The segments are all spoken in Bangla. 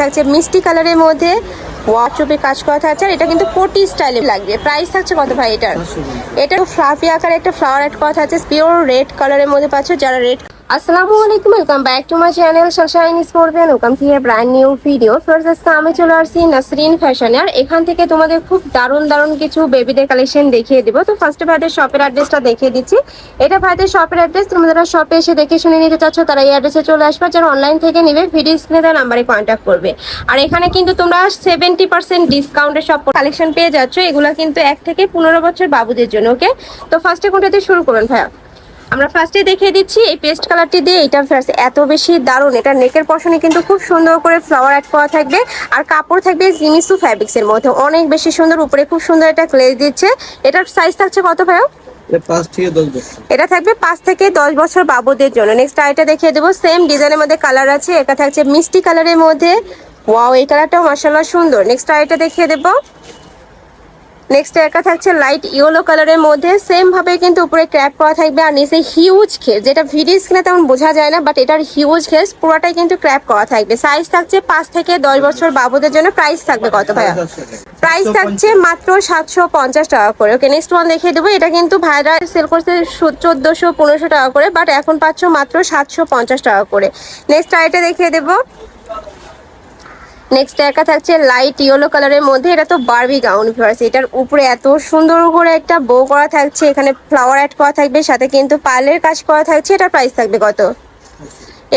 থাকছে মিষ্টি কালারের মধ্যে ওয়ার্ডরোবের কাজ করা থাকছে। আর এটা কিন্তু কোটি স্টাইলে লাগবে। প্রাইস থাকছে কত ভাই এটার? এটা ফ্লাফি আকারে একটা ফ্লাওয়ার অ্যাড করা থাকছে, পিওর রেড কালারের মধ্যে পাচ্ছ। যারা রেড আসসালামু আলাইকুম, welcome back to my channel Sunshine sports, welcome to A brand new video. First আজকে আমি চলে আসছি নাসরিন ফ্যাশনে। আর এখান থেকে তোমাদের খুব দারুণ কিছু বেবিদের কালেকশন দেখিয়ে দিব। তো ফার্স্টে ভাইদের শপের অ্যাড্রেসটা দেখিয়ে দিচ্ছি। এটা ভাইদের শপের অ্যাড্রেস। তোমরা যারা শপে এসে দেখে শুনে নিতে চাচ্ছ তারা এই অ্যাড্রেসে চলে আসবে। যারা অনলাইন থেকে নিবে ভিডিও স্ক্রিনে দেওয়া নাম্বারে কন্ট্যাক্ট করবে। আর এখানে কিন্তু তোমরা 70% ডিসকাউন্টে সব কালেকশন পেয়ে যাচ্ছ। এগুলো কিন্তু 1 থেকে 15 বছর বাবুদের জন্য। ওকে, তো ফার্স্টে কোনটা দিয়ে শুরু করুন ভাইয়া? আমরা ফার্স্টে দেখিয়ে দিচ্ছি এই পেস্ট কালারটি দিয়ে। এটা ফার্স্ট এত বেশি দারুণ। এটা নেকের পশনে কিন্তু খুব সুন্দর করে ফ্লাওয়ার অ্যাড করা থাকবে। আর কাপড় থাকবে জিমিসু ফ্যাব্রিক্সের মধ্যে, অনেক বেশি সুন্দর। উপরে খুব সুন্দর একটা গ্লেজ দিচ্ছে। এটার সাইজ থাকছে কত ভাইয়া? এটা থাকবে 5 থেকে 10 বছর বাবুদের জন্য। নেক্সট আইটা দেখিয়ে দেবো। সেম ডিজাইনের মধ্যে কালার আছে। এটা থাকছে মিষ্টি কালারের মধ্যে। ওয়াও, এই কালারটাও মাশাআল্লাহ সুন্দর। নেক্সট আইটা দেখিয়ে দেবো। নেক্সট একটা থাকছে লাইট ইয়েলো কালারের মধ্যে। সেম ভাবে কিন্তু উপরে ক্র্যাপ করা থাকবে। আর নিচে হিউজ খেস, যেটা ভিডিও স্ক্রিনে তেমন বোঝা যায় না, বাট এটার হিউজ খেস পুরোটাই কিন্তু ক্র্যাপ করা থাকবে। সাইজ থাকছে 5 থেকে 10 বছর বাবুদের জন্য। প্রাইস থাকবে কত ভাইয়া? প্রাইস থাকছে মাত্র 750 টাকা করে। ওকে, নেক্সট ওয়ান দেখিয়ে দেবো। এটা কিন্তু ভাইরা সেল করছে 1400-1500 টাকা করে, বাট এখন পাচ্ছ মাত্র 750 টাকা করে। নেক্সট আইটা দেখিয়ে দেবো। নেক্সট একটা থাকছে লাইট ইয়েলো কালারের মধ্যে। এটা তো বারবি গাউন ভিউয়ার্স। এটার উপরে এত সুন্দর করে একটা বো করা থাকছে, এখানে ফ্লাওয়ার অ্যাড করা থাকবে, সাথে কিন্তু পার্লের কাজ করা থাকছে। এটার প্রাইস থাকবে কত?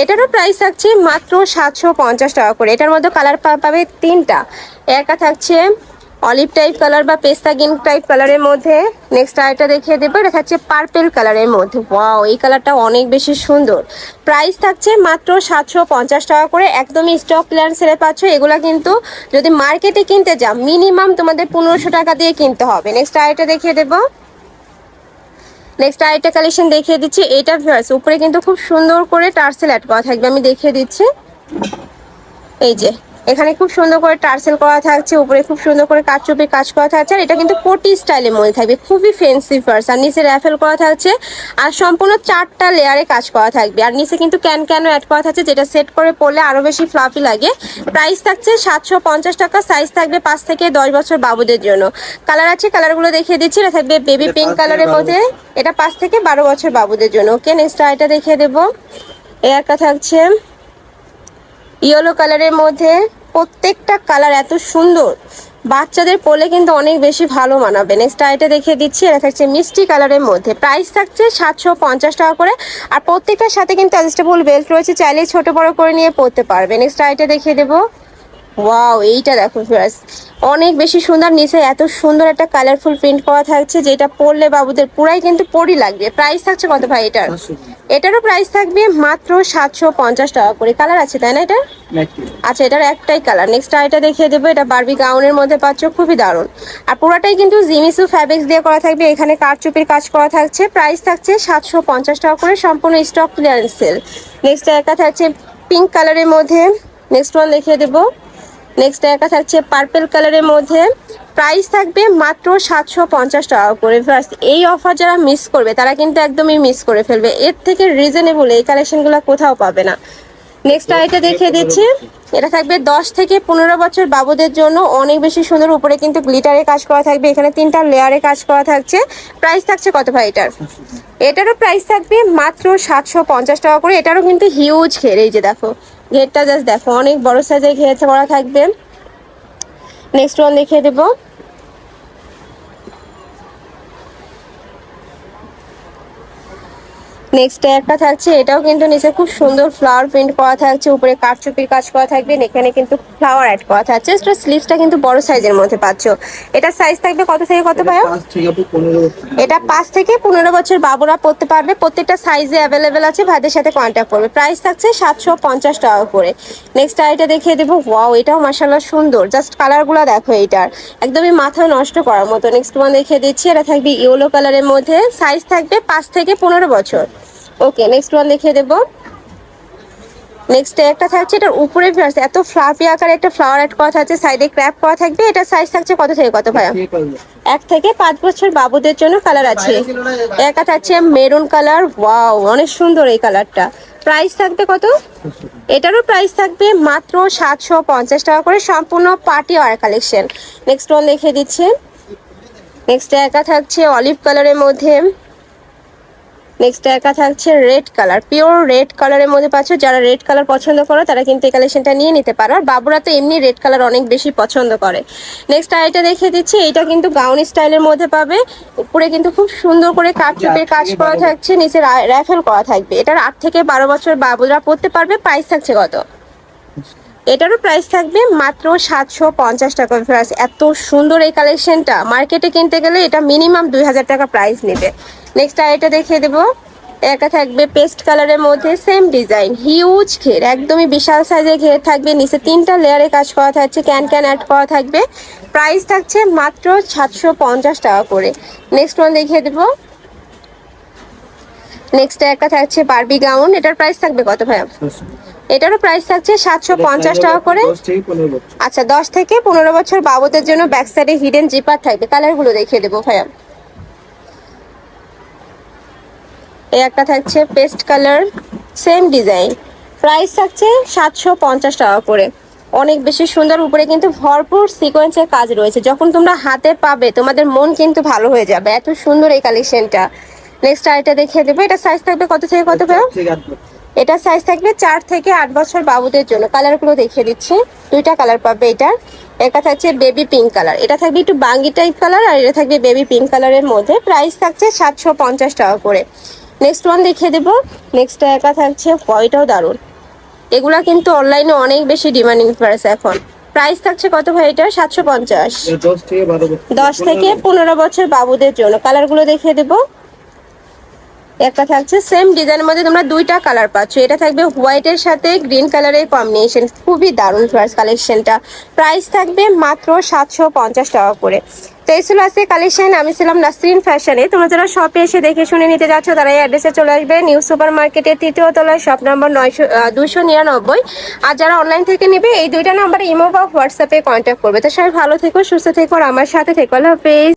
এটারও প্রাইস থাকছে মাত্র 750 টাকা করে। এটার মধ্যে কালার পাবে 3টা। একটা থাকছে অলিভ টাইপ কালার বা পেস্তা গ্রিন টাইপ কালারের মধ্যে। নেক্সট আরেকটা দেখিয়ে দেবো। এটা থাকছে পার্পেল কালারের মধ্যে। ওয়াও, এই কালারটা অনেক বেশি সুন্দর। প্রাইস থাকছে মাত্র 750 টাকা করে। একদমই স্টক ক্লিয়ারেন্স সেলে পাচ্ছ। এগুলা কিন্তু যদি মার্কেটে কিনতে যাও মিনিমাম তোমাদের 1500 টাকা দিয়ে কিনতে হবে। নেক্সট আরেকটা দেখিয়ে দেবো। নেক্সট আরেকটা কালেকশন দেখিয়ে দিচ্ছি। এটা ভিউয়ার্স উপরে কিন্তু খুব সুন্দর করে টার্সেল অ্যাড করা থাকবে। আমি দেখিয়ে দিচ্ছি। এই যে এখানে খুব সুন্দর করে টার্সেল করা থাকছে, উপরে খুব সুন্দর করে কাটচুপির কাজ করা থাকছে। আর এটা কিন্তু কোটি স্টাইলের মধ্যে থাকবে, খুবই ফ্যান্সি ফার্স। আর নিচে র্যাফেল করা থাকছে। আর সম্পূর্ণ 4টা লেয়ারে কাজ করা থাকবে। আর নিচে কিন্তু ক্যান অ্যাড করা থাকছে, যেটা সেট করে পরলে আরো বেশি ফ্লাফি লাগে। প্রাইস থাকছে 750 টাকা। সাইজ থাকবে 5 থেকে 10 বছর বাবুদের জন্য। কালার আছে, কালারগুলো দেখিয়ে দিচ্ছি। এটা থাকবে বেবি পিঙ্ক কালারের মধ্যে। এটা 5 থেকে 12 বছর বাবুদের জন্য। ওকে, নেক্সট আইটা দেখিয়ে দেবো। এর একটা থাকছে ইয়েলো কালারের মধ্যে। প্রত্যেকটা কালার এত সুন্দর, বাচ্চাদের পরলে কিন্তু অনেক বেশি ভালো মানাবে। নেক্সট আইটা দেখিয়ে দিচ্ছি। এটা থাকছে মিষ্টি কালারের মধ্যে। প্রাইস থাকছে 750 টাকা করে। আর প্রত্যেকটার সাথে কিন্তু অ্যাডজাস্টেবল বেল্ট রয়েছে, চাইলে ছোট বড় করে নিয়ে পরতে পারবে। নেক্সট আইটা দেখিয়ে দেবো। ওয়াও, এইটা দেখো ফ্রেন্ডস, অনেক বেশি সুন্দর। নিচে এত সুন্দর একটা কালারফুল প্রিন্ট করা থাকছে, যেটা পরলে বাবুদের পুরাই কিন্তু পরি লাগবে। প্রাইস থাকছে কত ভাই এটার? এটারও প্রাইস থাকবে মাত্র 750 টাকা করে। কালার আছে তাই না এটা? আচ্ছা, এটার একটাই কালার। নেক্সট আইটা দেখিয়ে দেবো। এটা বারবি গাউনের মধ্যে পাচ্ছ, খুবই দারুণ। আর পুরাটাই কিন্তু জিমিসু ফ্যাব্রিক্স দিয়ে করা থাকবে। এখানে কারচুপির কাজ করা থাকছে। প্রাইস থাকছে 750 টাকা করে, সম্পূর্ণ স্টক ক্লিয়ারেন্স সেল। নেক্সট একটা থাকছে পিঙ্ক কালারের মধ্যে। নেক্সট ওয়ান দেখিয়ে দেবো। নেক্সট একটা থাকছে পার্পেল কালারের মধ্যে। প্রাইস থাকবে মাত্র 750 টাকা করে। এই অফার যারা মিস করবে তারা কিন্তু একদমই মিস করে ফেলবে। এর থেকে রিজনেবল এই কালেকশনগুলো কোথাও পাবে না। নেক্সট আইটা দেখিয়ে দিচ্ছি। এটা থাকবে 10 থেকে 15 বছর বাবুদের জন্য, অনেক বেশি সুন্দর। উপরে কিন্তু গ্লিটারে কাজ করা থাকবে, এখানে 3টা লেয়ারে কাজ করা থাকছে। প্রাইস থাকছে কত ভাই এটার? এটারও প্রাইস থাকবে মাত্র 750 টাকা করে। এটারও কিন্তু হিউজ ঘের। এই যে দেখো ঘেরটা, জাস্ট দেখো, অনেক বড় সাইজের ঘের করা থাকবে। নেক্সট ওয়ান দেখিয়ে দেবো। নেক্সট একটা থাকছে। এটাও কিন্তু নিচে খুব সুন্দর ফ্লাওয়ার প্রিন্ট করা থাকছে, উপরে কারচুপির কাজ করা থাকবে, এখানে কিন্তু ফ্লাওয়ার অ্যাড করা থাকছে। স্লিভসটা কিন্তু বড় সাইজের মধ্যে পাচ্ছ। এটা সাইজ থাকবে কত থেকে কত ভাইয়া? এটা 5 থেকে 15 বছর বাবুরা পড়তে পারবে। প্রত্যেকটা সাইজে অ্যাভেলেবেল আছে, ভাইদের সাথে কন্ট্যাক্ট করবে। প্রাইস থাকছে 750 টাকা করে। নেক্সট আইটা দেখিয়ে দেবো। ওয়াও, এটাও মাশাআল্লাহ সুন্দর। জাস্ট কালারগুলো দেখো, এইটার একদমই মাথা নষ্ট করার মতো। নেক্সট ওয়ান দেখিয়ে দিচ্ছি। এটা থাকবে ইয়েলো কালারের মধ্যে। সাইজ থাকবে 5 থেকে 15 বছর। ওকে, নেক্সট ওয়ান দেখিয়ে দেবো। নেক্সট একটা থাকছে, এটার উপরে এত ফ্লাফি আকারে একটা ফ্লাওয়ার অ্যাড করা থাকছে, সাইডে ক্র্যাপ করা থাকবে। এটা সাইজ থাকছে কত থেকে কত ভাইয়া? 1 থেকে 5 বছর বাবুদের জন্য। কালার আছে, একটা থাকছে মেরুন কালার। ওয়াও, অনেক সুন্দর এই কালারটা। প্রাইস থাকবে কত? এটারও প্রাইস থাকবে মাত্র 750 টাকা করে, সম্পূর্ণ party wear collection. Next one দেখে দিচ্ছে। নেক্সট একা থাকছে অলিভ কালারের মধ্যে, নেক্সট একা থাকছে রেড কালার, পিওর রেড কালারের মধ্যে পাচ্ছ। যারা রেড কালার পছন্দ করো তারা কিন্তু এই কালেকশনটা নিয়ে নিতে পারো, আর বাবুরা তো এমনি রেড কালার অনেক বেশি পছন্দ করে। নেক্সট আইটা দেখিয়ে দিচ্ছি, এটা কিন্তু গাউন স্টাইলের মধ্যে পাবে। উপরে কিন্তু খুব সুন্দর করে কাটচুপের কাজ করা থাকছে, নিচে র্যাফেল করা থাকবে। এটার 8 থেকে 12 বছর বাবুরা পড়তে পারবে। প্রাইস থাকছে কত? এটারও প্রাইস থাকবে মাত্র 750 টাকা। এত সুন্দর এই কালেকশনটা, মার্কেটে কিনতে গেলে এটা মিনিমাম 2000 টাকা প্রাইস নেবে। নেক্সট আইটা দেখিয়ে দেবো। একটা থাকবে পেস্ট কালারের মধ্যে, সেম ডিজাইন, হিউজ ঘের, একদমই বিশাল সাইজের ঘের থাকবে। নিচে 3টা লেয়ারে কাজ করা থাকছে, ক্যান অ্যাড করা থাকবে। প্রাইস থাকছে মাত্র 750 টাকা করে। নেক্সট ওয়ান দেখিয়ে দেবো। নেক্সট একটা থাকছে বারবি গাউন, এটার প্রাইস থাকবে কত ভাইয়া? এটারও প্রাইস থাকছে 750 টাকা করে। আচ্ছা, 10 থেকে 15 বছর বাবুদের জন্য ব্যাক সাইডে হিডেন জিপার থাকবে। কালারগুলো দেখিয়ে দেবো ভাইয়া। এই একটা থাকছে paste colour, same design, price থাকছে 750 টাকা করে। অনেক বেশি সুন্দর, উপরে কিন্তু ভরপুর সিকোয়েন্সের কাজ রয়েছে। যখন তোমরা হাতে পাবে তোমাদের মন কিন্তু ভালো হয়ে যাবে, এত সুন্দর এই কালেকশনটা। নেক্সট আইটা দেখিয়ে দেবো। এটা সাইজ থাকবে কত থেকে কত ভাইয়া? এটা সাইজ থাকবে 4 থেকে 8 বছর বাবুদের জন্য। কালারগুলো দেখিয়ে দিচ্ছি, 2টা কালার পাবে এটা। একটা থাকছে বেবি পিঙ্ক কালার, এটা থাকবে একটু বাঙ্গি টাইপ কালার, আর এটা থাকবে বেবি পিঙ্ক কালারের মধ্যে। প্রাইস থাকছে 750 টাকা করে। নেক্সট ওয়ান দেখিয়ে দেবো। নেক্সট একা থাকছে হোয়াইটও দারুন, এগুলা কিন্তু অনলাইনে অনেক বেশি ডিমান্ডিং প্রাইস এখন। প্রাইস থাকছে কত ভাই এটা? 750। 10 থেকে 15 বছর বাবুদের জন্য। কালারগুলো দেখিয়ে দেবো। একটা থাকছে সেম ডিজাইনের মধ্যে, তোমরা 2টা কালার পাচ্ছ। এটা থাকবে হোয়াইটের সাথে গ্রিন কালারের কম্বিনেশন, খুবই দারুণ ফ্লার্স কালেকশনটা। প্রাইস থাকবে মাত্র 750 টাকা করে। তো এই ছিল আজকে কালেকশন। আমি ছিলাম নাসরিন ফ্যাশনে। তোমরা যারা শপে এসে দেখে শুনে নিতে যাচ্ছ তারা এই অ্যাড্রেসে চলে আসবে, নিউ সুপার মার্কেটের 3য় তলায়, শপ নম্বর 299। আর যারা অনলাইন থেকে নেবে এই 2টা নাম্বারে ইমো বা হোয়াটসঅ্যাপে কন্ট্যাক্ট করবে। তো সবাই ভালো থেকো, সুস্থ থেকো, আর আমার সাথে থেকো। আল্লাহ হাফেজ।